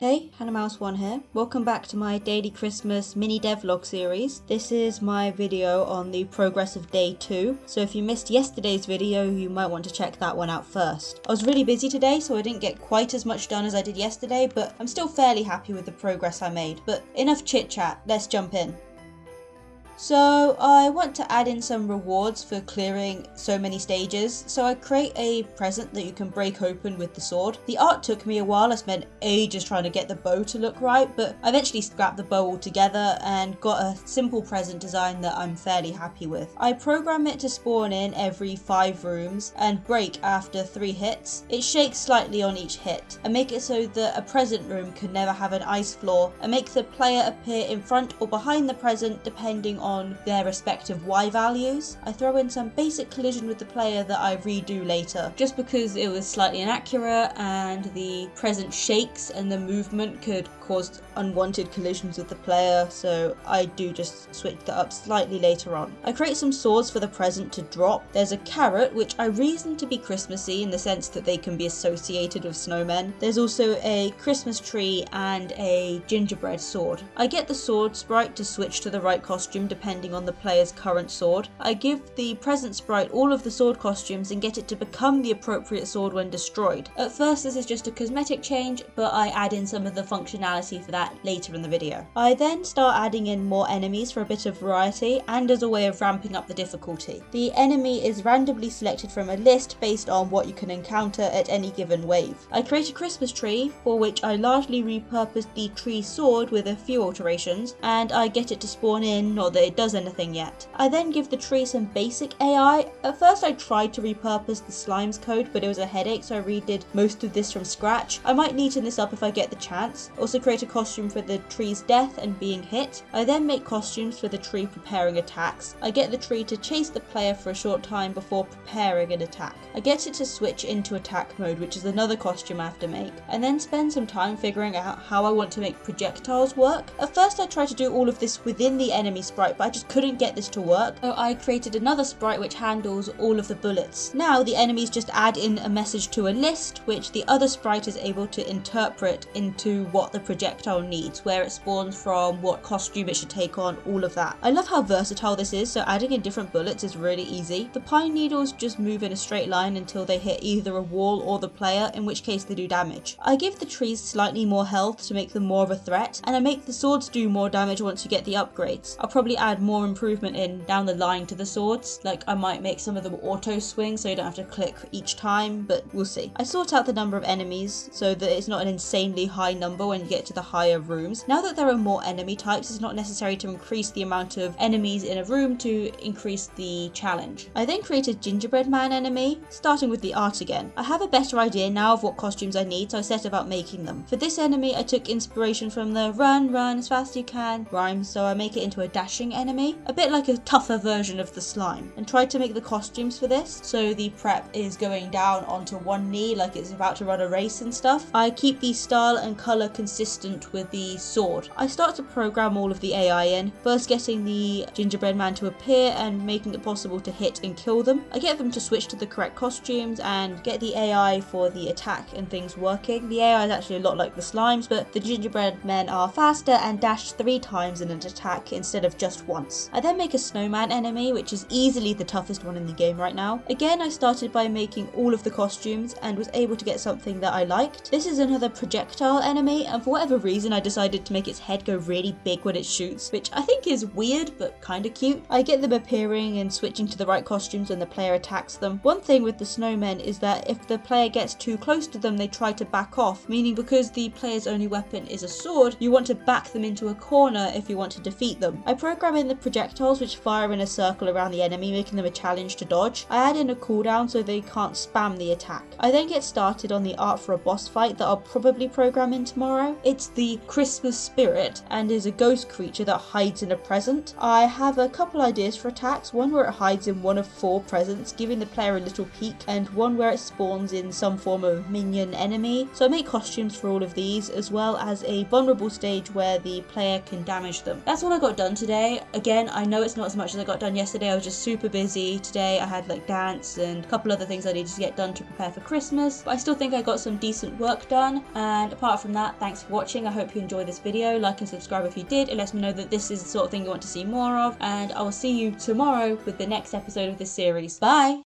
Hey, HannahMouse1 here. Welcome back to my daily Christmas mini devlog series. This is my video on the progress of day 2, so if you missed yesterday's video, you might want to check that one out first. I was really busy today, so I didn't get quite as much done as I did yesterday, but I'm still fairly happy with the progress I made. But enough chit chat, let's jump in. So I want to add in some rewards for clearing so many stages, so I create a present that you can break open with the sword. The art took me a while, I spent ages trying to get the bow to look right, but I eventually scrapped the bow altogether and got a simple present design that I'm fairly happy with. I program it to spawn in every 5 rooms and break after 3 hits. It shakes slightly on each hit. I make it so that a present room can never have an ice floor and make the player appear in front or behind the present depending on their respective Y values. I throw in some basic collision with the player that I redo later, just because it was slightly inaccurate and the present shakes and the movement could cause unwanted collisions with the player, so I do just switch that up slightly later on. I create some swords for the present to drop. There's a carrot, which I reason to be Christmassy in the sense that they can be associated with snowmen. There's also a Christmas tree and a gingerbread sword. I get the sword sprite to switch to the right costume depending on the player's current sword. I give the present sprite all of the sword costumes and get it to become the appropriate sword when destroyed. At first this is just a cosmetic change, but I add in some of the functionality for that later in the video. I then start adding in more enemies for a bit of variety and as a way of ramping up the difficulty. The enemy is randomly selected from a list based on what you can encounter at any given wave. I create a Christmas tree for which I largely repurposed the tree sword with a few alterations, and I get it to spawn in, not that it does anything yet. I then give the tree some basic AI. At first I tried to repurpose the slime's code, but it was a headache, so I redid most of this from scratch. I might neaten this up if I get the chance. Also create a costume for the tree's death and being hit. I then make costumes for the tree preparing attacks. I get the tree to chase the player for a short time before preparing an attack. I get it to switch into attack mode, which is another costume I have to make, and then spend some time figuring out how I want to make projectiles work. At first I tried to do all of this within the enemy sprite, but I just couldn't get this to work, so I created another sprite which handles all of the bullets. Now the enemies just add in a message to a list, which the other sprite is able to interpret into what the projectile needs, where it spawns from, what costume it should take on, all of that. I love how versatile this is, so adding in different bullets is really easy. The pine needles just move in a straight line until they hit either a wall or the player, in which case they do damage. I give the trees slightly more health to make them more of a threat, and I make the swords do more damage once you get the upgrades. I'll probably add more improvement in down the line to the swords, like I might make some of them auto swing so you don't have to click each time, but we'll see. I sort out the number of enemies so that it's not an insanely high number when you get to the higher rooms. Now that there are more enemy types, it's not necessary to increase the amount of enemies in a room to increase the challenge. I then create a gingerbread man enemy, starting with the art again. I have a better idea now of what costumes I need, so I set about making them. For this enemy I took inspiration from the run as fast as you can rhyme, so I make it into a dashing enemy, a bit like a tougher version of the slime, and tried to make the costumes for this so the prep is going down onto one knee like it's about to run a race and stuff. I keep the style and colour consistent with the sword. I start to program all of the AI in, first getting the gingerbread man to appear and making it possible to hit and kill them. I get them to switch to the correct costumes and get the AI for the attack and things working. The AI is actually a lot like the slimes, but the gingerbread men are faster and dash 3 times in an attack instead of just once. I then make a snowman enemy, which is easily the toughest one in the game right now. Again, I started by making all of the costumes and was able to get something that I liked. This is another projectile enemy, and for whatever reason I decided to make its head go really big when it shoots, which I think is weird but kinda cute. I get them appearing and switching to the right costumes when the player attacks them. One thing with the snowmen is that if the player gets too close to them they try to back off, meaning because the player's only weapon is a sword, you want to back them into a corner if you want to defeat them. I program in the projectiles which fire in a circle around the enemy, making them a challenge to dodge. I add in a cooldown so they can't spam the attack. I then get started on the art for a boss fight that I'll probably program in tomorrow. It's the Christmas spirit and is a ghost creature that hides in a present. I have a couple ideas for attacks, one where it hides in one of 4 presents, giving the player a little peek, and one where it spawns in some form of minion enemy. So I make costumes for all of these, as well as a vulnerable stage where the player can damage them. That's all I got done today. today. Again, I know it's not as much as I got done yesterday. I was just super busy today. I had like dance and a couple other things I needed to get done to prepare for Christmas, but I still think I got some decent work done. And apart from that, thanks for watching. I hope you enjoyed this video. Like and subscribe if you did. It lets me know that this is the sort of thing you want to see more of, and I will see you tomorrow with the next episode of this series. Bye!